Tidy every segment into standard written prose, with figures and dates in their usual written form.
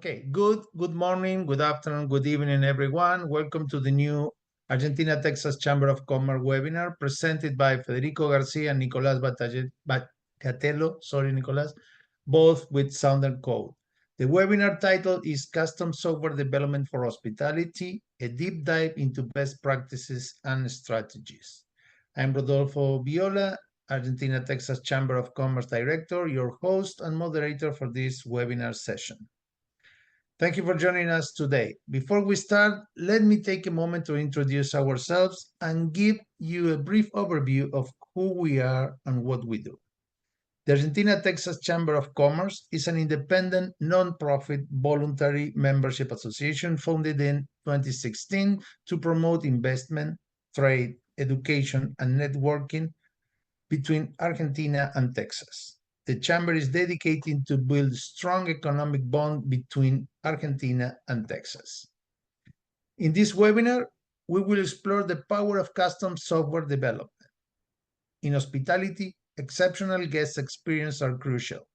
Okay, good morning, good afternoon, good evening, everyone. Welcome to the new Argentina-Texas Chamber of Commerce webinar presented by Federico Garcia and Nicolas Batatello, Nicolas, both with Sound and Code. The webinar title is Custom Software Development for Hospitality, a deep dive into best practices and strategies. I'm Rodolfo Viola, Argentina-Texas Chamber of Commerce Director, your host and moderator for this webinar session. Thank you for joining us today. Before we start, let me take a moment to introduce ourselves and give you a brief overview of who we are and what we do. The Argentina-Texas Chamber of Commerce is an independent, non-profit, voluntary membership association founded in 2016 to promote investment, trade, education, and networking between Argentina and Texas. The Chamber is dedicated to build a strong economic bond between Argentina and Texas. In this webinar, we will explore the power of custom software development. In hospitality, exceptional guest experience are crucial,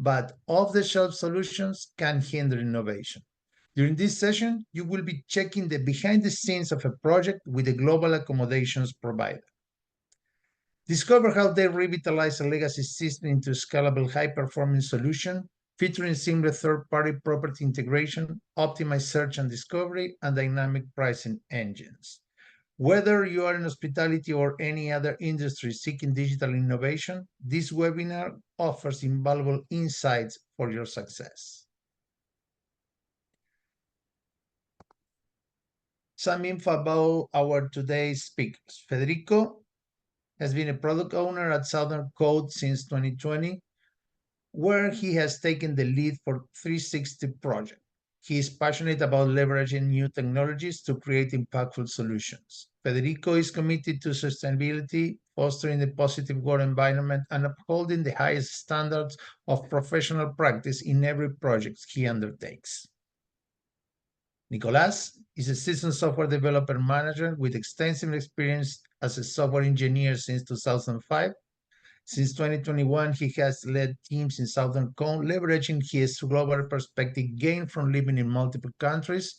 but off-the-shelf solutions can hinder innovation. During this session, you will be checking the behind the scenes of a project with a global accommodations provider. Discover how they revitalize a legacy system into a scalable, high-performing solution, featuring seamless third-party property integration, optimized search and discovery, and dynamic pricing engines. Whether you are in hospitality or any other industry seeking digital innovation, this webinar offers invaluable insights for your success. Some info about our today's speakers. Federico has been a product owner at Southern Code since 2020, where he has taken the lead for 360 project. He is passionate about leveraging new technologies to create impactful solutions. Federico is committed to sustainability, fostering a positive work environment, and upholding the highest standards of professional practice in every project he undertakes. Nicolas is a seasoned software developer manager with extensive experience as a software engineer since 2005. Since 2021, he has led teams in Southern Cone, leveraging his global perspective gained from living in multiple countries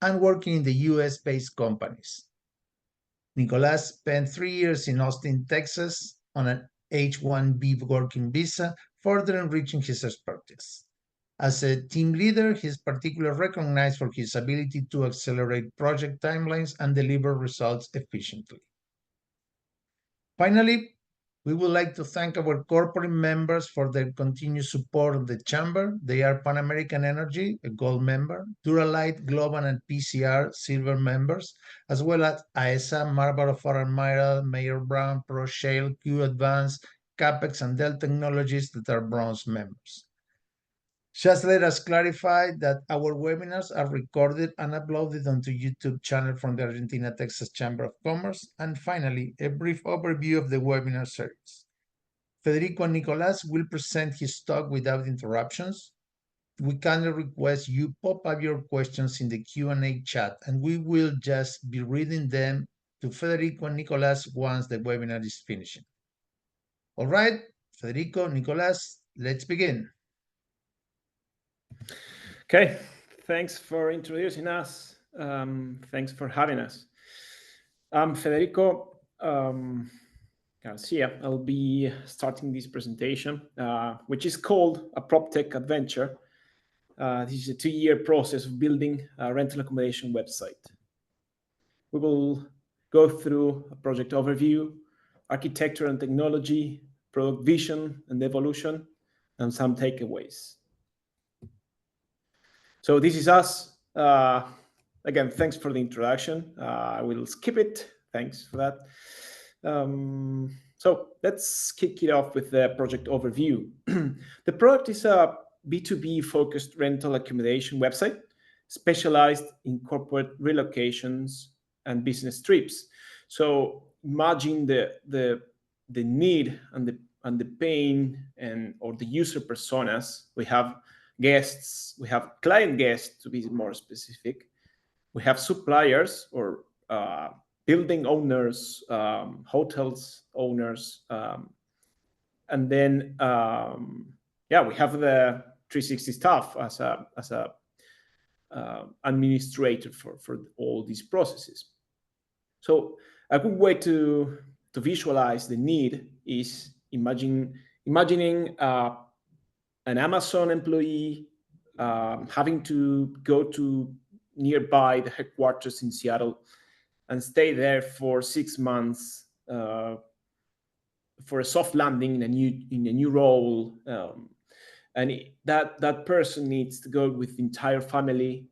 and working in the US-based companies. Nicolas spent 3 years in Austin, Texas on an H-1B working visa, further enriching his expertise. As a team leader, he is particularly recognized for his ability to accelerate project timelines and deliver results efficiently. Finally, we would like to thank our corporate members for their continued support of the Chamber. They are Pan American Energy, a gold member, Duralite, Global, and PCR, silver members, as well as AESA, Marlboro Farm Mineral, Mayer Brown, ProShale, Q Advanced, CAPEX, and Dell Technologies that are bronze members. Just let us clarify that our webinars are recorded and uploaded onto YouTube channel from the Argentina-Texas Chamber of Commerce. And finally, a brief overview of the webinar series. Federico and Nicolas will present his talk without interruptions. We kindly request you pop up your questions in the Q&A chat, and we will just be reading them to Federico and Nicolas once the webinar is finishing. All right, Federico, Nicolas, let's begin. Okay, thanks for introducing us. Thanks for having us. I'm Federico Garcia. I'll be starting this presentation, which is called a PropTech Adventure. This is a 2-year process of building a rental accommodation website. We will go through a project overview, architecture and technology, product vision and evolution, and some takeaways. So this is us. Again, thanks for the introduction. I will skip it. Thanks for that. So let's kick it off with the project overview. The product is a B2B focused rental accommodation website specialized in corporate relocations and business trips. So imagine the need and the pain or the user personas. We have guests, we have client guests to be more specific. We have suppliers or building owners, hotels owners, and then we have the 360 staff as a administrator for all these processes. So a good way to visualize the need is imagining an Amazon employee having to go to nearby the headquarters in Seattle and stay there for 6 months for a soft landing in a new role, and that person needs to go with the entire family.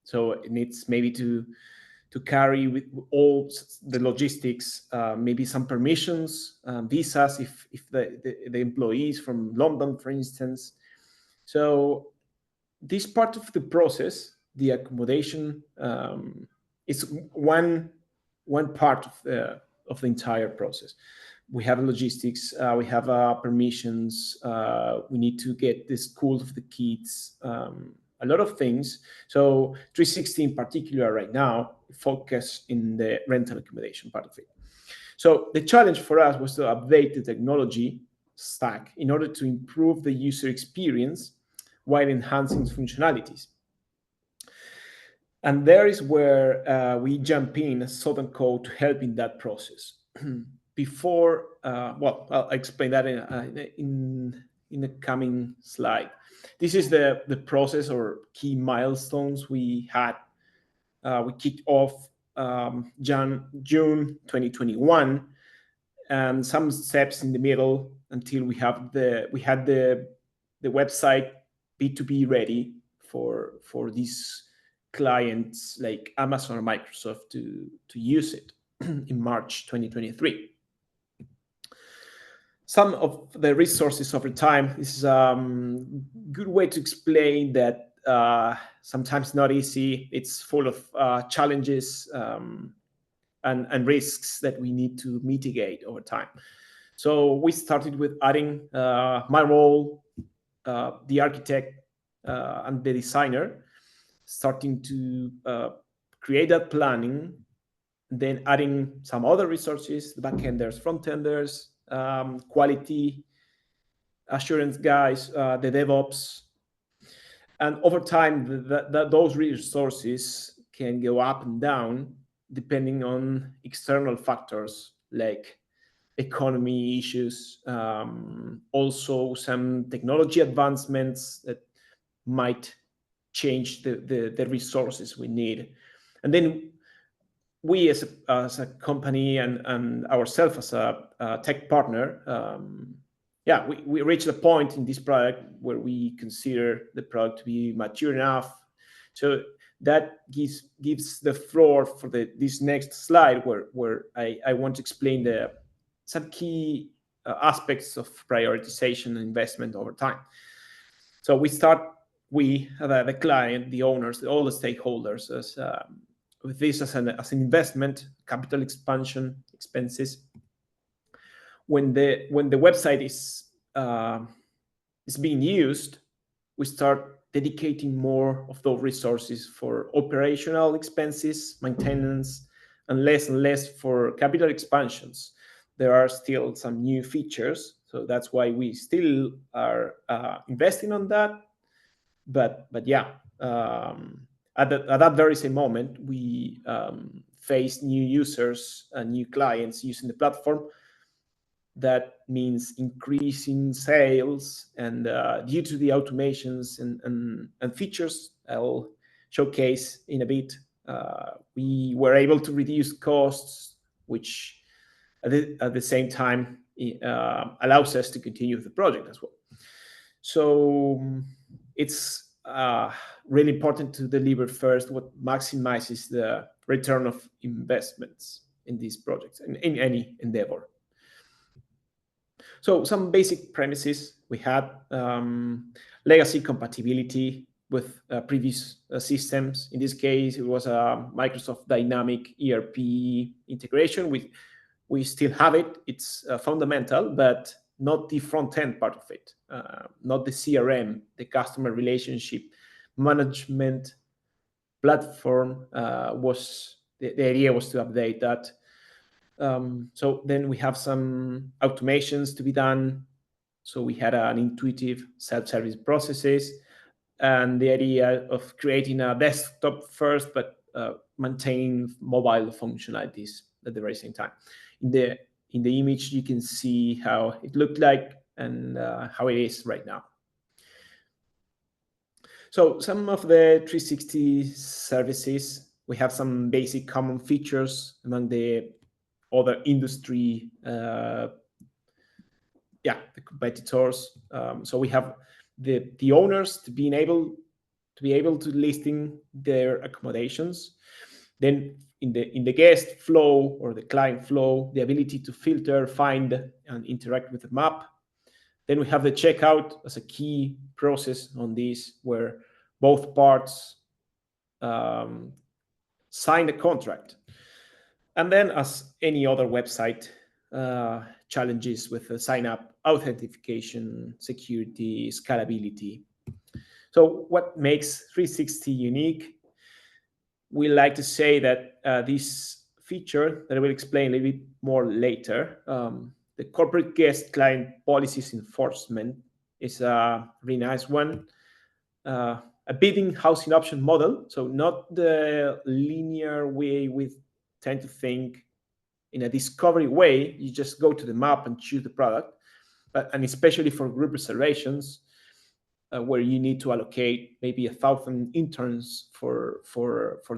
So it needs maybe to carry with all the logistics, maybe some permissions, visas if the employees from London, for instance. So this part of the process, the accommodation, is one part of the entire process. We have logistics, we have permissions, we need to get the schools of the kids, a lot of things. So 360 in particular right now focus in the rental accommodation part of it. So the challenge for us was to update the technology stack in order to improve the user experience while enhancing functionalities. And there is where we jump in as Southern Code to help in that process. Before, I'll explain that in the coming slide. This is the process or key milestones we had. We kicked off June 2021, and some steps in the middle until we had the website B2B ready for these clients like Amazon or Microsoft to use it in March 2023. Some of the resources over time, this is a good way to explain that sometimes not easy. It's full of challenges and risks that we need to mitigate over time. So we started with adding my role, the architect and the designer, starting to create that planning, then adding some other resources, the backenders, frontenders, quality assurance guys, the DevOps. And over time, those resources can go up and down depending on external factors like economy issues, also some technology advancements that might change the resources we need. And then we as a company and ourselves as a tech partner, we reached a point in this product where we consider the product to be mature enough. So that gives the floor for this next slide where I want to explain some key aspects of prioritization and investment over time. So we the client, the owners, all the stakeholders, with this as an investment, capital expansion expenses. When the website is being used, we start dedicating more of those resources for operational expenses, maintenance, and less for capital expansions. There are still some new features, so that's why we still are investing on that. But yeah, at that very same moment, we face new users and new clients using the platform. That means increasing sales, and due to the automations and features I'll showcase in a bit, we were able to reduce costs, which at the same time allows us to continue with the project as well. So it's really important to deliver first what maximizes the return of investments in these projects, in any endeavor. So some basic premises we had: legacy compatibility with previous systems. In this case, it was a Microsoft Dynamic ERP integration. We still have it. It's fundamental, but not the front-end part of it, not the CRM, the customer relationship management platform. The idea was to update that. So then we have some automations to be done. So we had an intuitive self-service processes. and the idea of creating a desktop first, but maintain mobile functionalities at the very same time. In the image, you can see how it looked like and how it is right now. So some of the 360 services, we have some basic common features among the other industry, the competitors. So we have the owners to be able to listing their accommodations. Then in the guest flow or the client flow, the ability to filter, find, and interact with the map. Then we have the checkout as a key process on this, where both parts sign a contract. And then, as any other website, challenges with the sign up, authentication, security, scalability. So what makes 360 unique? We like to say that this feature that I will explain a little bit more later, the corporate guest client policies enforcement, is a really nice one. A bidding housing option model, so not the linear way we tend to think in a discovery way. You just go to the map and choose the product, and especially for group reservations, where you need to allocate maybe 1,000 interns for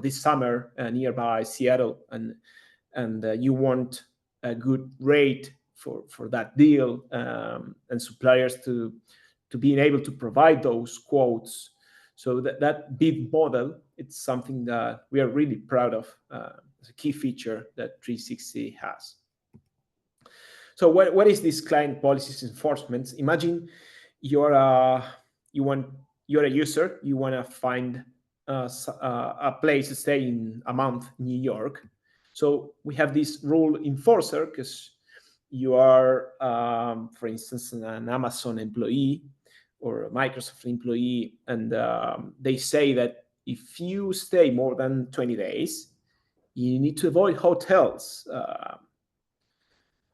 this summer nearby Seattle, and you want a good rate for that deal, and suppliers to being able to provide those quotes. So that bid model, it's something that we are really proud of as a key feature that 360 has. So what is this client policies enforcement? Imagine you're a user, you want to find a place to stay in a month in New York. So we have this rule enforcer because you are, for instance, an Amazon employee or a Microsoft employee, and they say that if you stay more than 20 days, you need to avoid hotels.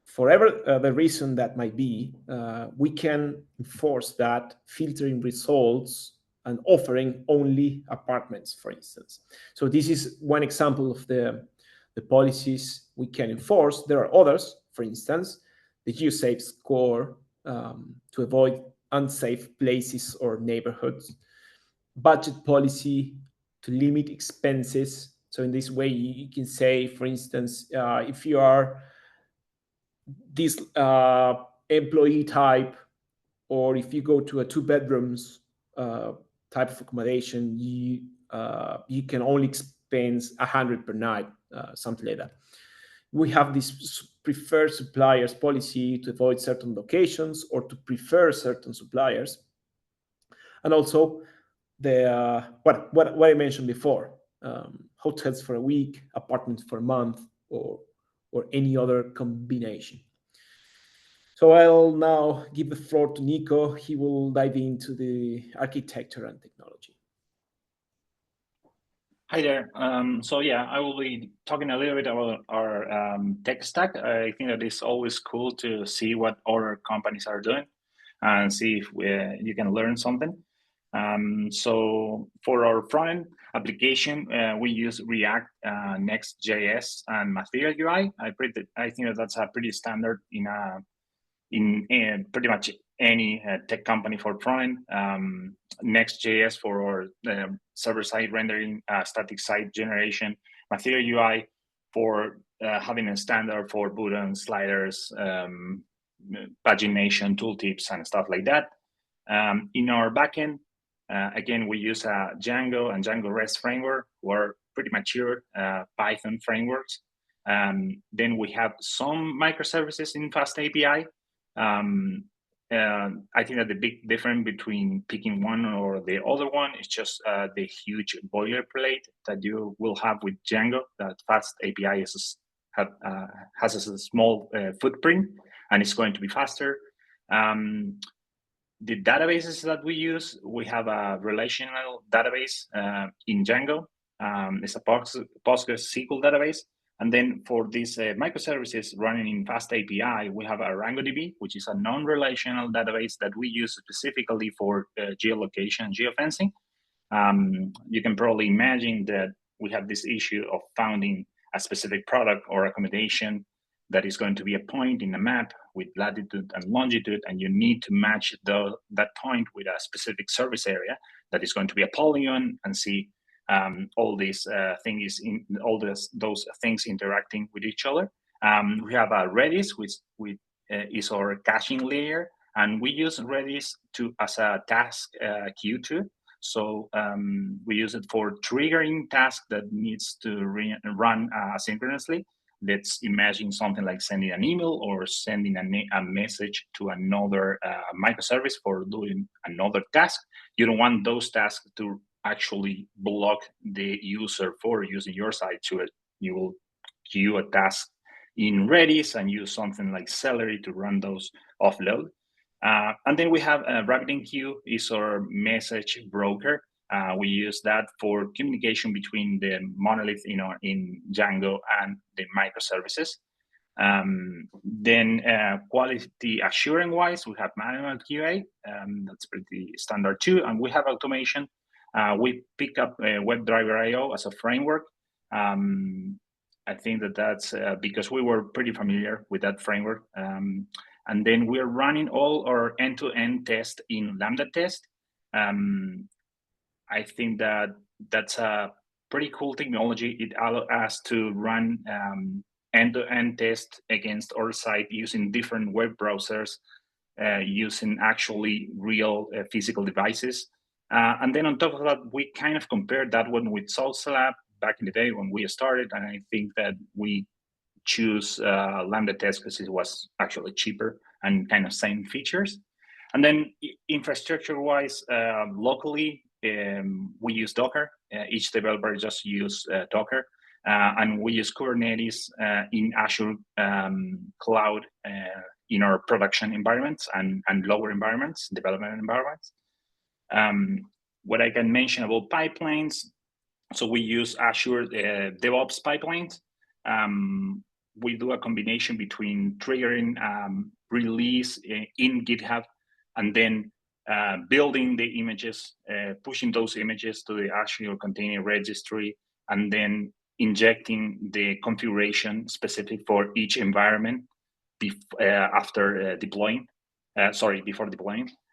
For the reason that might be, we can enforce that, filtering results and offering only apartments, for instance. So this is one example of the policies we can enforce. There are others, for instance, the USAFE score to avoid unsafe places or neighborhoods, budget policy to limit expenses. So in this way, you can say, for instance, if you are this employee type, or if you go to a 2 bedrooms type of accommodation, you can only expense 100 per night, something like that. We have this preferred suppliers policy to avoid certain locations or to prefer certain suppliers, and also the what I mentioned before, hotels for a week, apartments for a month, or any other combination. So I'll now give the floor to Nico. He will dive into the architecture and technology. Hi there. So yeah, I will be talking a little bit about our tech stack. I think that it's always cool to see what other companies are doing and see if you can learn something. So for our front-end application, we use React, Next.js, and Material UI. I think that that's a pretty standard in pretty much any tech company for front. Next.js for server-side rendering, static site generation, Material UI for having a standard for buttons, sliders, pagination, tooltips, and stuff like that. In our backend, again, we use Django and Django REST framework, who are pretty mature Python frameworks. Then we have some microservices in Fast API. I think that the big difference between picking one or the other one is just the huge boilerplate that you will have with Django. That Fast API has a small footprint, and it's going to be faster. The databases that we use, we have a relational database in Django. It's a PostgreSQL database And then for these microservices running in Fast API, we have ArangoDB, which is a non-relational database that we use specifically for geolocation, geofencing. You can probably imagine that we have this issue of finding a specific product or accommodation that is going to be a point in a map with latitude and longitude, and you need to match that point with a specific service area that is going to be a polygon, and see all these things those things interacting with each other. We have a Redis, which is our caching layer, and we use Redis as a task queue too. So we use it for triggering tasks that needs to run asynchronously. Let's imagine something like sending an email or sending a message to another microservice for doing another task. You don't want those tasks to actually block the user for using your site to it. You will queue a task in Redis and use something like Celery to run those offload. And then we have RabbitMQ is our message broker. We use that for communication between the monolith in Django and the microservices. Then quality assurance wise, we have manual QA. That's pretty standard too. And we have automation. We pick up WebDriver IO as a framework. I think that's because we were pretty familiar with that framework. And then we're running all our end-to-end tests in Lambda test. I think that's a pretty cool technology. It allows us to run end-to-end tests against our site using different web browsers, using actually real physical devices. And then on top of that, we kind of compared that one with SourceLab back in the day when we started. And I think that we choose Lambda test because it was actually cheaper and kind of same features. And then infrastructure-wise, locally, we use Docker. Each developer just use Docker. And we use Kubernetes in Azure Cloud in our production environments and lower environments, development environments. What I can mention about pipelines, so we use Azure DevOps pipelines. We do a combination between triggering release in GitHub and then building the images, pushing those images to the Azure Container Registry, and then injecting the configuration specific for each environment before deploying.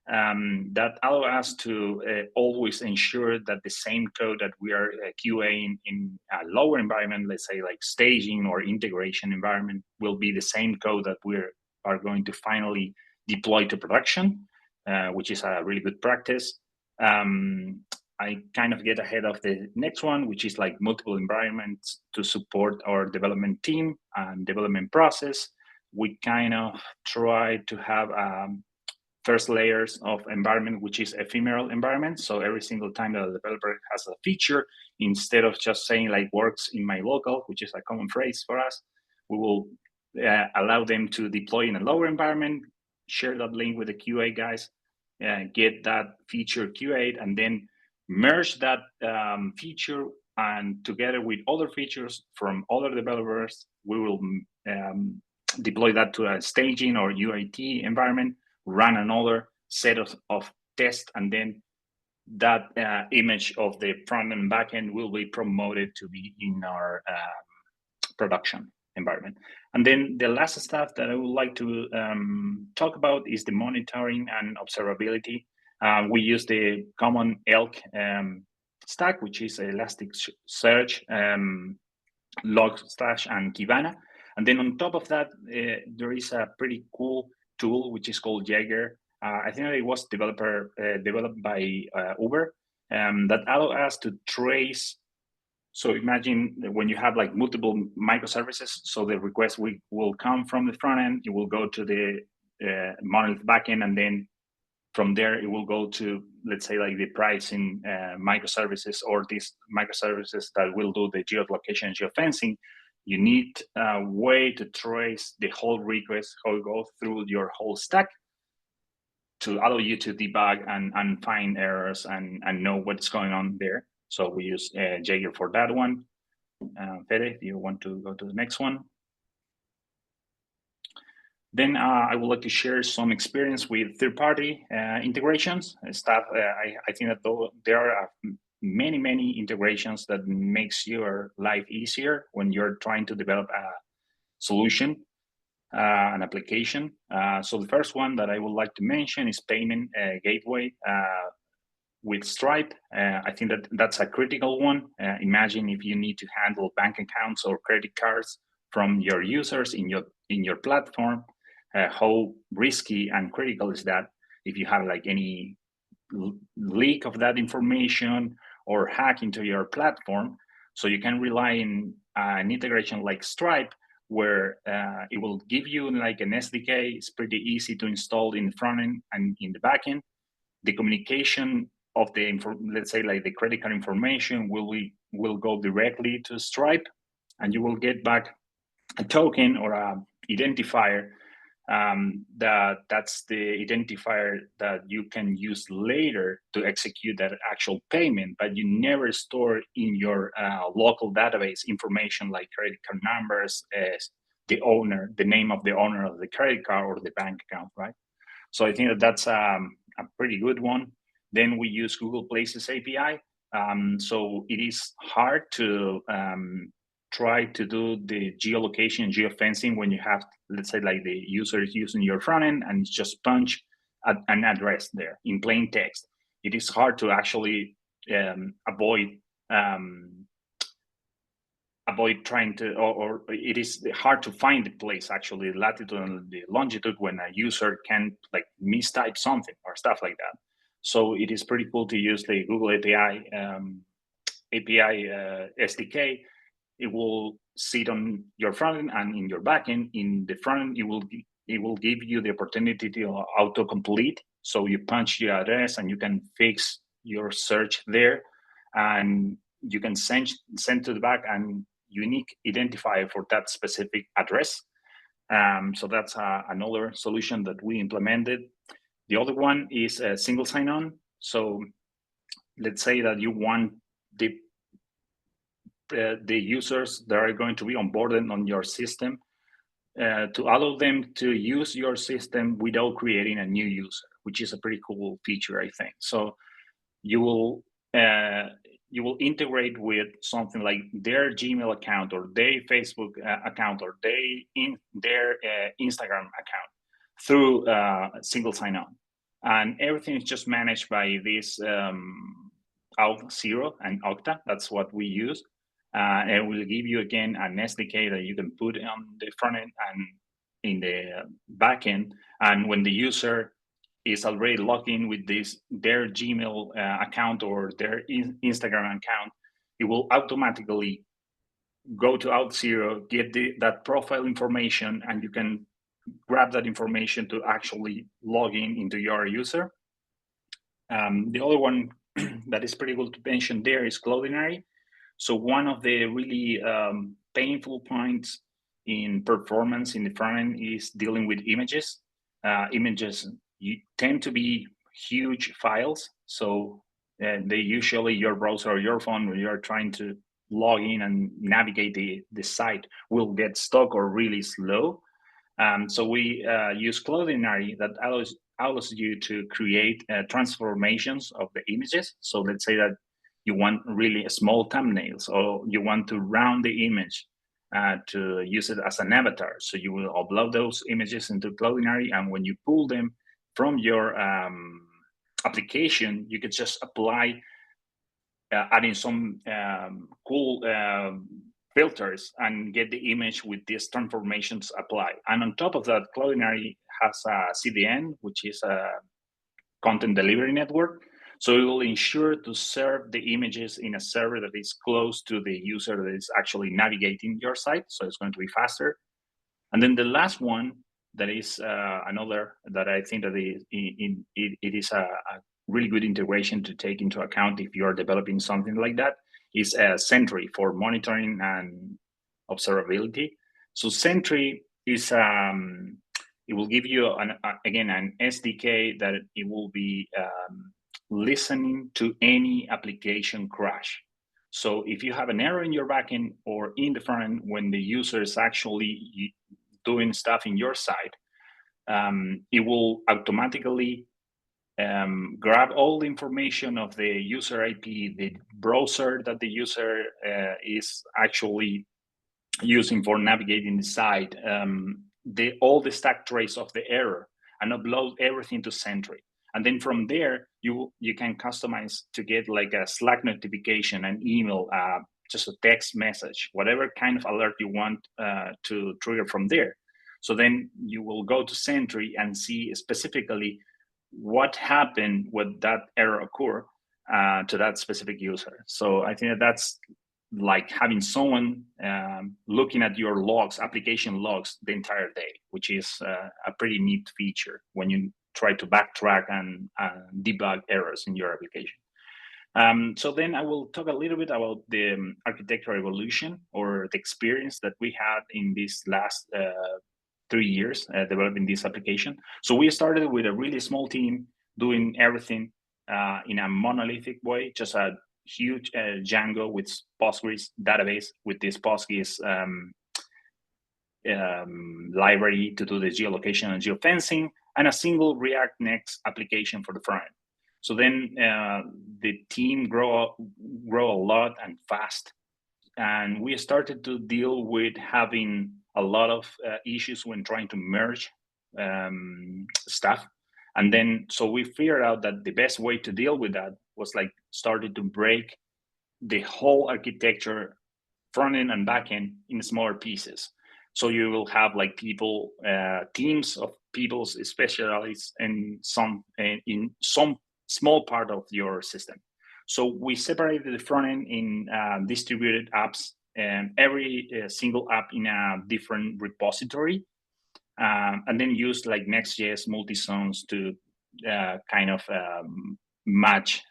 That allows us to always ensure that the same code that we are QAing in a lower environment, let's say like staging or integration environment, will be the same code that we are going to finally deploy to production, which is a really good practice. I kind of get ahead of the next one, which is like multiple environments to support our development team and development process. We kind of try to have first layers of environment, which is ephemeral environment. So every single time that a developer has a feature, instead of just saying like works in my local, which is a common phrase for us, we will allow them to deploy in a lower environment, share that link with the QA guys, get that feature QA'd, and then merge that feature, and together with other features from other developers, we will deploy that to a staging or UAT environment, run another set of tests, and then that image of the front and back end will be promoted to be in our production environment. And then the last stuff that I would like to talk about is the monitoring and observability. We use the common ELK stack, which is Elasticsearch, Logstash, and Kibana. And then on top of that, there is a pretty cool tool which is called Jaeger. I think it was developed by Uber, that allow us to trace. So imagine when you have like multiple microservices, so the request will come from the front end, it will go to the monolith backend, and then from there it will go to, let's say, like the pricing microservices, or these microservices that will do the geolocation and geofencing. You need a way to trace the whole request, how it goes through your whole stack, to allow you to debug and find errors and know what's going on there. So we use Jaeger for that one. Fede, if you want to go to the next one. Then I would like to share some experience with third-party integrations stuff. I think that there are many integrations that makes your life easier when you're trying to develop a solution, an application. So the first one that I would like to mention is payment gateway with Stripe. I think that that's a critical one. Imagine if you need to handle bank accounts or credit cards from your users in your platform. How risky and critical is that if you have like any leak of that information or hack into your platform? So you can rely on an integration like Stripe, where it will give you like an SDK. It's pretty easy to install in the front end and in the back end. The communication of the let's say like the credit card information will go directly to Stripe, and you will get back a token or a identifier that's the identifier that you can use later to execute that actual payment, but you never store in your local database information like credit card numbers, the owner, the name of the owner of the credit card or the bank account, right? So I think that that's a pretty good one. Then we use Google Places API. So it is hard to try to do the geolocation, geofencing when you have, let's say, like the user is using your front end and it's just punch an address there in plain text. It is hard to actually avoid trying to, or it is hard to find the place, actually, the latitude and the longitude, when a user can like mistype something or stuff like that. So it is pretty cool to use the Google API SDK. It will sit on your front end and in your back end. In the front end, it will give you the opportunity to autocomplete. So you punch your address and you can fix your search there, and you can send to the back and unique identifier for that specific address. So that's another solution that we implemented. The other one is a single sign-on. So let's say that you want the users that are going to be onboarded on your system to allow them to use your system without creating a new user, which is a pretty cool feature, I think. So you will integrate with something like their Gmail account or their Facebook account or their Instagram account through single sign-on, and everything is just managed by this Auth0 and Okta. That's what we use. And it will give you again an SDK that you can put on the front end and in the back end. And when the user is already logged in with their Gmail account or their Instagram account, it will automatically go to Auth0, get that profile information, and you can grab that information to actually log into your user. The other one that is pretty good to mention there is Cloudinary. So one of the really painful points in performance in the front end is dealing with images. Images tend to be huge files. So they usually, your browser or your phone, when you're trying to log in and navigate the site, will get stuck or really slow. So we use Cloudinary that allows you to create transformations of the images. So let's say that you want really small thumbnails, or you want to round the image to use it as an avatar. So you will upload those images into Cloudinary, and when you pull them from your application, you could just apply adding some cool filters and get the image with these transformations applied. And on top of that, Cloudinary has a CDN, which is a content delivery network. So it will ensure to serve the images in a server that is close to the user that is actually navigating your site. So it's going to be faster. And then the last one that is another that I think that it is a really good integration to take into account if you are developing something like that is Sentry for monitoring and observability. So Sentry is it will give you again an SDK that it will be listening to any application crash. So if you have an error in your backend or in the front end when the user is actually doing stuff in your side, it will automatically grab all the information of the user IP, the browser that the user is actually using for navigating the site, all the stack trace of the error, and upload everything to Sentry. And then from there, you can customize to get like a Slack notification, an email, just a text message, whatever kind of alert you want to trigger from there. So then you will go to Sentry and see specifically what happened when that error occurred to that specific user. So I think that's like having someone looking at your logs, application logs, the entire day, which is a pretty neat feature when you try to backtrack and debug errors in your application. So then I will talk a little bit about the architectural evolution or the experience that we had in these last 3 years developing this application. So we started with a really small team doing everything in a monolithic way, just a huge Django with Postgres database with this Postgres library to do the geolocation and geofencing, and a single React Next application for the front end. So then the team grow a lot and fast, and we started to deal with having a lot of issues when trying to merge stuff. And then, so we figured out that the best way to deal with that was like started to break the whole architecture, front end and back end, in smaller pieces. So you will have like people, teams of people specialized in some small part of your system. So we separated the front end in distributed apps, and every single app in a different repository. And then use like Next.js multi-zones to kind of match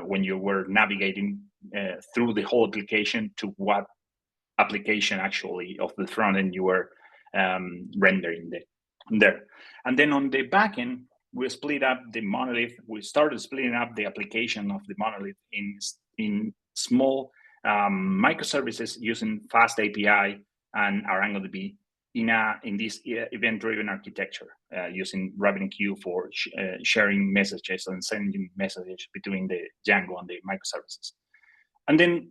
when you were navigating through the whole application to what application actually of the front end you were rendering there. And then on the back end, we split up the monolith. We started splitting up the application of the monolith in small microservices using Fast API and ArangoDB in this event-driven architecture using RabbitMQ for sharing messages and sending messages between the Django and the microservices. And then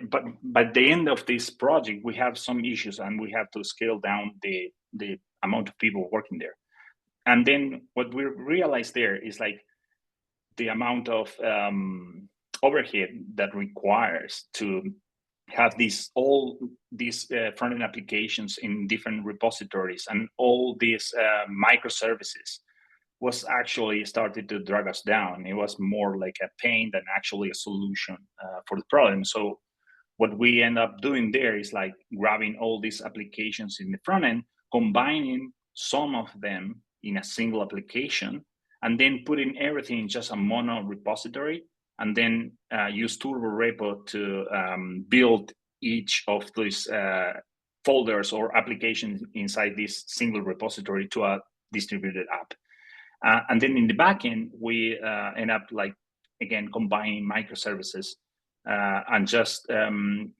but by the end of this project, we have some issues and we have to scale down the amount of people working there. And then what we realized there is like the amount of overhead that requires to have all these front-end applications in different repositories and all these microservices was actually started to drag us down. It was more like a pain than actually a solution for the problem. So what we end up doing there is like grabbing all these applications in the front end, combining some of them in a single application, and then putting everything in just a mono repository, and then use Turbo Repo to build each of these folders or applications inside this single repository to a distributed app. And then in the backend, we end up like, again, combining microservices and just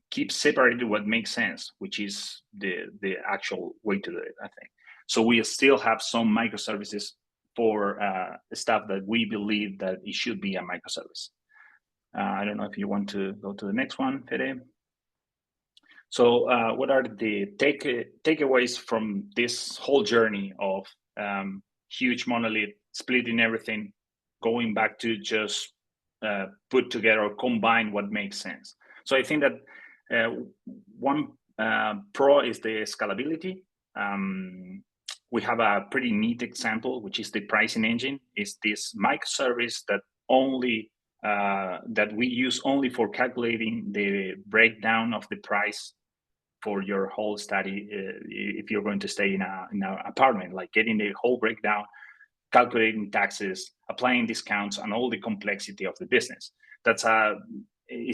keep separated what makes sense, which is the actual way to do it, I think. So we still have some microservices for stuff that we believe that it should be a microservice. I don't know if you want to go to the next one, Fede. So what are the takeaways from this whole journey of huge monolith, splitting everything, going back to just put together or combine what makes sense? So I think that one pro is the scalability. We have a pretty neat example, which is the pricing engine. It's this microservice that only that we use only for calculating the breakdown of the price for your whole study. If you're going to stay in an apartment, like getting the whole breakdown, calculating taxes, applying discounts, and all the complexity of the business. It's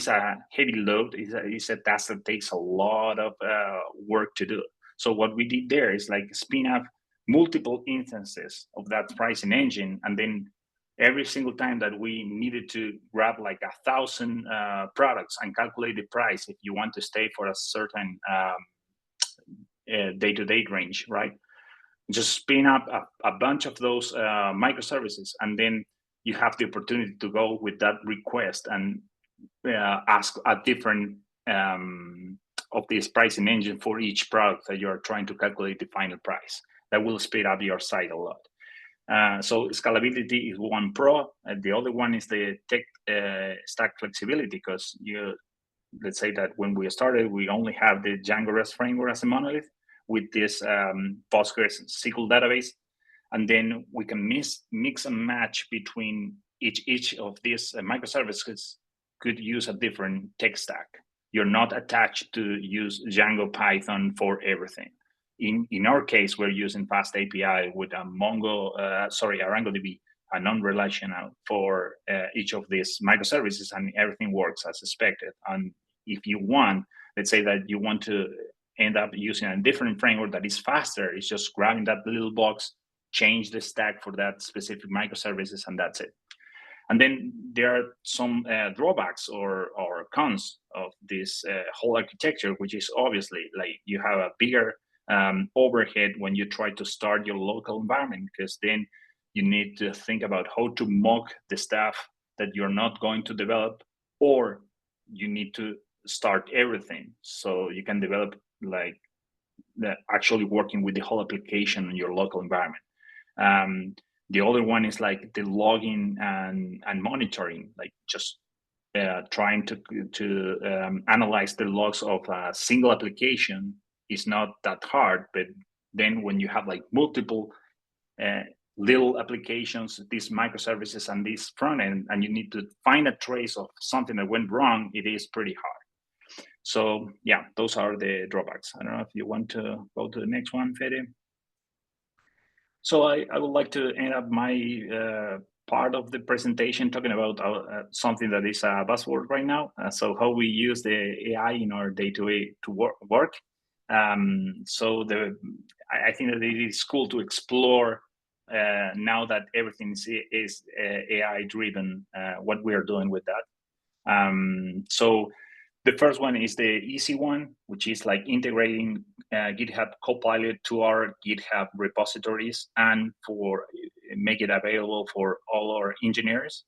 a heavy load. It's a task that takes a lot of work to do. So what we did there is like spin up multiple instances of that pricing engine, and then every single time that we needed to grab like 1,000 products and calculate the price if you want to stay for a certain day-to-day range, right? Just spin up a bunch of those microservices, and then you have the opportunity to go with that request and ask a different of this pricing engine for each product that you're trying to calculate the final price. That will speed up your site a lot. So scalability is one pro. The other one is the tech stack flexibility, because let's say that when we started, we only have the Django REST framework as a monolith with this Postgres SQL database. And then we can mix and match between each of these microservices could use a different tech stack. You're not attached to use Django Python for everything. In our case, we're using Fast API with a ArangoDB, a non-relational for each of these microservices, and everything works as expected. And if you want, let's say that you want to end up using a different framework that is faster, it's just grabbing that little box, change the stack for that specific microservices, and that's it. And then there are some drawbacks or cons of this whole architecture, which is obviously like you have a bigger overhead when you try to start your local environment, because then you need to think about how to mock the stuff that you're not going to develop, or you need to start everything so you can develop like actually working with the whole application in your local environment. The other one is like the logging and monitoring, like just trying to analyze the logs of a single application is not that hard. But then when you have like multiple little applications, these microservices and this front end, and you need to find a trace of something that went wrong, it is pretty hard. So yeah, those are the drawbacks. I don't know if you want to go to the next one, Fede. So I would like to end up my part of the presentation talking about something that is a buzzword right now. So how we use the AI in our day-to-day work. So I think that it is cool to explore now that everything is AI driven, what we are doing with that. So the first one is the easy one, which is like integrating GitHub Copilot to our GitHub repositories and for make it available for all our engineers.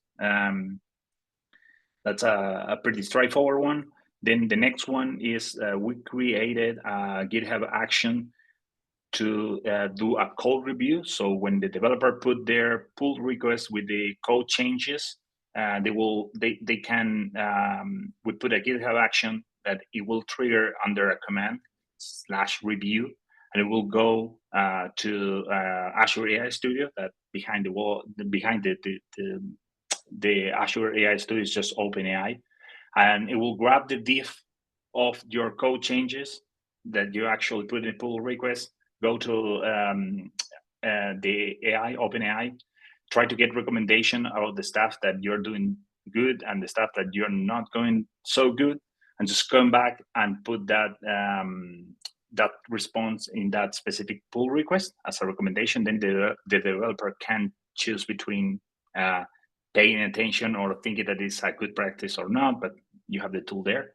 That's a pretty straightforward one. Then the next one is we created a GitHub action to do a code review. So when the developer put their pull request with the code changes, we put a GitHub action that it will trigger under a command /review, and it will go to Azure AI Studio. That behind the Azure AI Studio is just OpenAI, and it will grab the diff of your code changes that you actually put in a pull request, go to the AI, OpenAI, try to get recommendation about the stuff that you're doing good and the stuff that you're not going so good, and just come back and put that that response in that specific pull request as a recommendation. Then the developer can choose between paying attention or thinking that it's a good practice or not, but you have the tool there.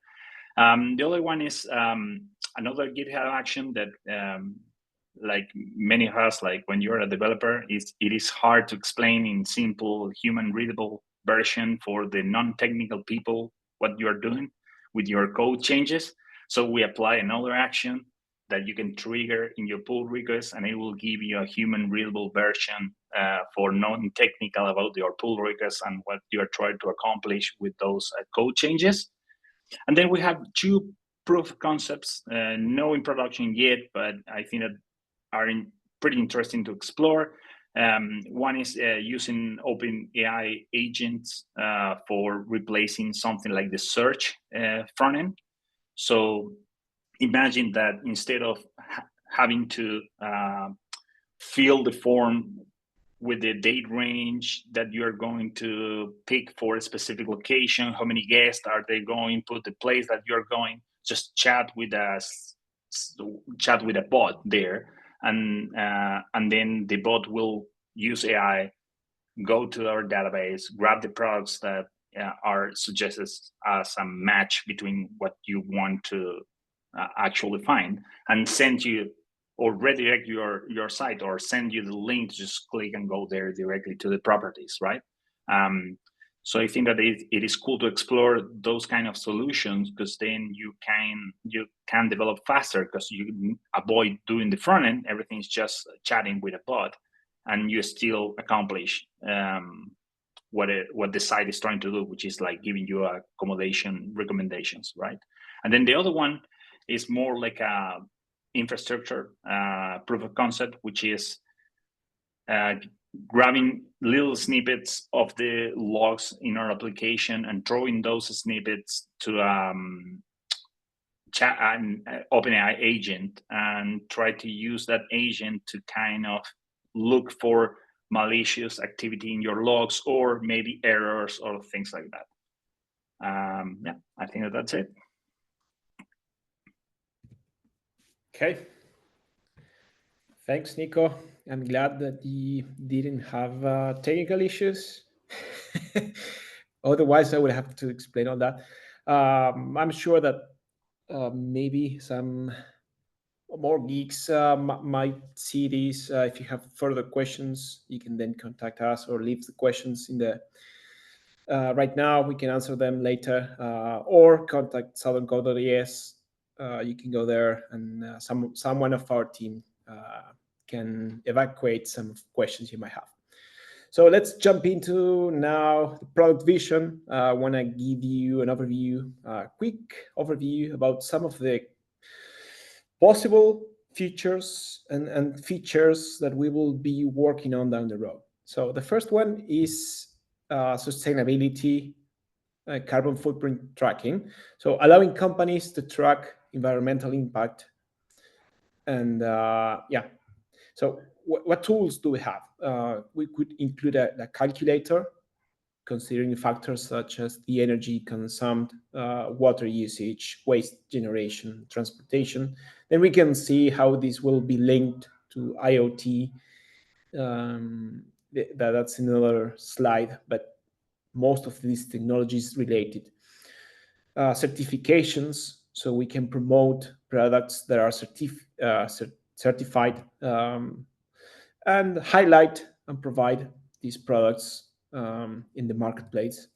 The other one is another GitHub action that like many of us, like when you're a developer, it is hard to explain in simple human readable version for the non-technical people what you're doing with your code changes. So we apply another action that you can trigger in your pull request, and it will give you a human readable version for non-technical about your pull request and what you're trying to accomplish with those code changes. And then we have two proof of concepts, no in production yet, but I think that are pretty interesting to explore. One is using OpenAI agents for replacing something like the search front end. So imagine that instead of having to fill the form with the date range that you're going to pick for a specific location, how many guests are they going, put the place that you're going, just chat with a bot there, and then the bot will use AI go to our database, grab the products that are suggested as a match between what you want to actually find, and send you or redirect your site or send you the link to just click and go there directly to the properties, right? So I think that it is cool to explore those kind of solutions, because then you can develop faster, because you avoid doing the front end. Everything's just chatting with a bot, and you still accomplish what the site is trying to do, which is like giving you accommodation recommendations, right? And then the other one is more like a infrastructure proof of concept, which is grabbing little snippets of the logs in our application and throwing those snippets to chat an OpenAI agent, and try to use that agent to kind of look for malicious activity in your logs, or maybe errors or things like that. Yeah, I think that's it. Okay. Thanks, Nico. I'm glad that you didn't have technical issues. Otherwise, I would have to explain all that. I'm sure that maybe some more geeks might see this. If you have further questions, you can then contact us or leave the questions in the right now. We can answer them later, or contact Southern Code.es. You can go there, and someone of our team can evacuate some questions you might have. So let's jump into now the product vision. I want to give you an overview, quick overview about some of the possible features and features that we will be working on down the road. So the first one is sustainability, carbon footprint tracking. So allowing companies to track environmental impact. And yeah, so what tools do we have? We could include a calculator, considering factors such as the energy consumed, water usage, waste generation, transportation. Then we can see how this will be linked to IoT. That's another slide, but most of these technologies related. Certifications, so we can promote products that are certified, and highlight and provide these products in the marketplace.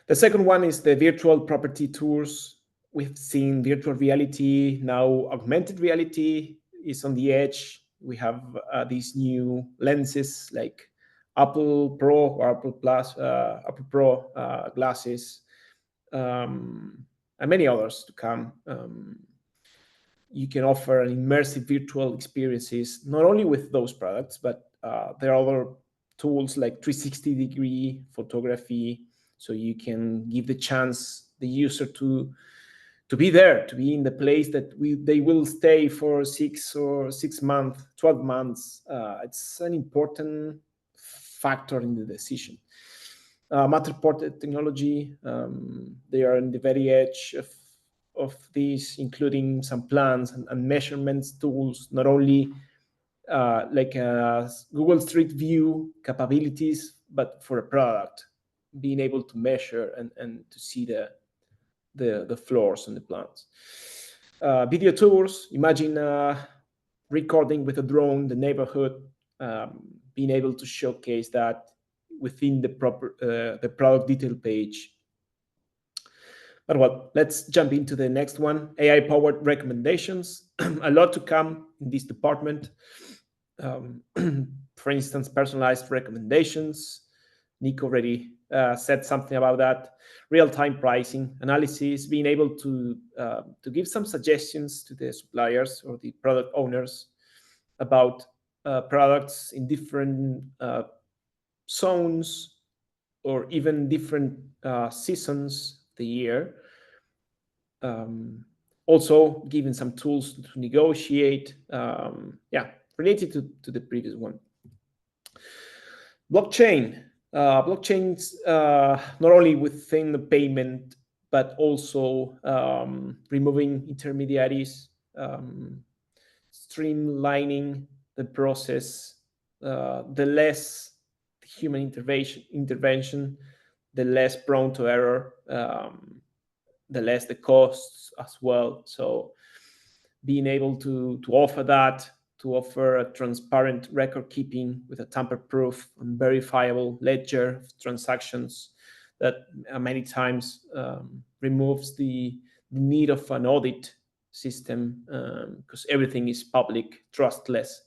The second one is the virtual property tours. We've seen virtual reality, now augmented reality is on the edge. We have these new lenses like Apple Pro or Apple Plus, Apple Pro glasses, and many others to come. You can offer immersive virtual experiences, not only with those products, but there are other tools like 360-degree photography, so you can give the chance the user to be there, to be in the place that they will stay for 6 months, 12 months. It's an important factor in the decision. Matterport technology, they are on the very edge of these, including some plans and measurements tools, not only like Google Street View capabilities, but for a product, being able to measure and to see the floors and the plans. Video tours, imagine recording with a drone the neighborhood, being able to showcase that within the product detail page. But well, let's jump into the next one, AI-powered recommendations. A lot to come in this department. For instance, personalized recommendations. Nico already said something about that. Real-time pricing analysis, being able to give some suggestions to the suppliers or the product owners about products in different zones or even different seasons of the year. Also giving some tools to negotiate, related to the previous one. Blockchains, not only within the payment, but also removing intermediaries, streamlining the process, the less human intervention, the less prone to error, the less the costs as well. So being able to offer that, to offer a transparent record keeping with a tamper-proof and verifiable ledger of transactions that many times removes the need of an audit system, because everything is public, trustless.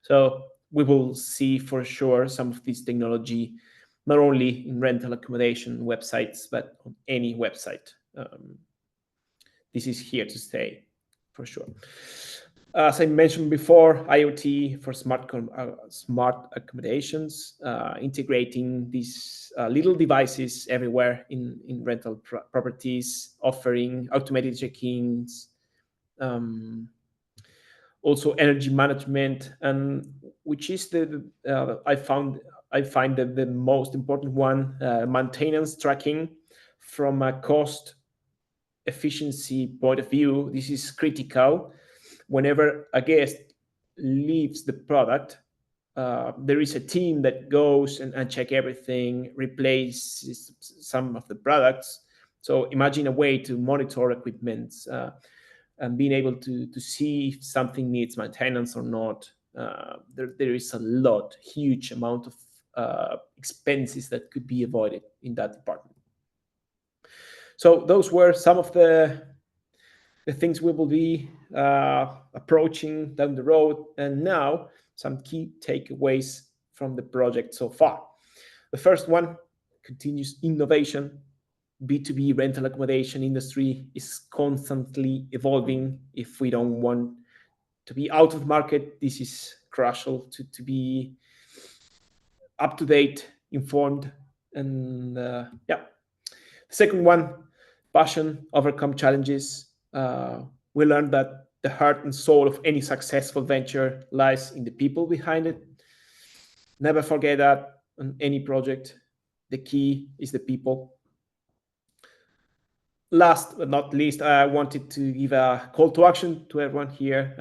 So we will see for sure some of this technology, not only in rental accommodation websites, but on any website. This is here to stay for sure. As I mentioned before, IoT for smart accommodations, integrating these little devices everywhere in rental properties, offering automated check-ins, also energy management, and which is I find that the most important one, maintenance tracking from a cost efficiency point of view. This is critical. Whenever a guest leaves the product, there is a team that goes and check everything, replaces some of the products. So imagine a way to monitor equipment and being able to see if something needs maintenance or not. There is a huge amount of expenses that could be avoided in that department. So those were some of the things we will be approaching down the road. And now some key takeaways from the project so far. The first one, continuous innovation. B2B rental accommodation industry is constantly evolving. If we don't want to be out of market, this is crucial to be up to date, informed, and yeah. Second one, passion, overcome challenges. We learned that the heart and soul of any successful venture lies in the people behind it. Never forget that on any project, the key is the people. Last but not least, I wanted to give a call to action to everyone here.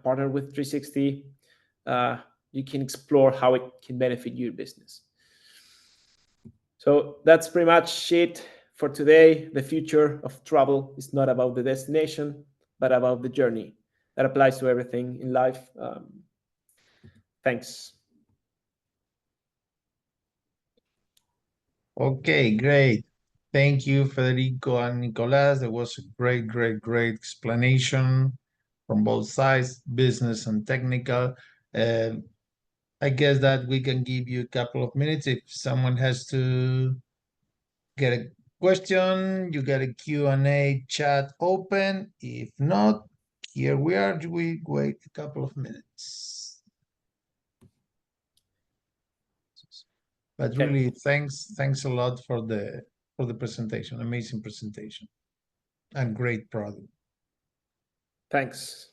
Partner with 360. You can explore how it can benefit your business. So that's pretty much it for today. The future of travel is not about the destination, but about the journey. That applies to everything in life. Thanks. Okay, great. Thank you, Federico and Nicolas. There was a great explanation from both sides, business and technical. I guess that we can give you a couple of minutes if someone has to get a question. You got a Q&A chat open. If not, here we are. We wait a couple of minutes. But really, thanks a lot for the presentation. Amazing presentation and great product. Thanks.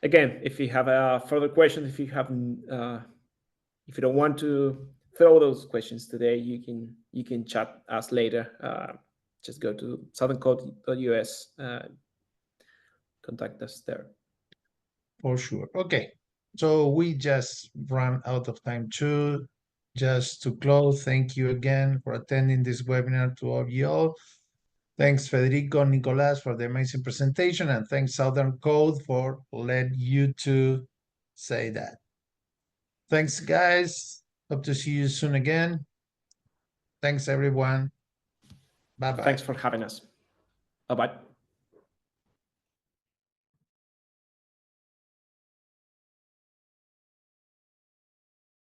Again, if you have further questions, if you don't want to throw those questions today, you can chat us later. Just go to southerncoast.us, contact us there. For sure. Okay, so we just ran out of time too. Just to close, thank you again for attending this webinar to all of you all. Thanks, Federico and Nicolas, for the amazing presentation, and thanks, Southern Code, for letting you two say that. Thanks, guys. Hope to see you soon again. Thanks, everyone. Bye-bye. Thanks for having us. Bye-bye.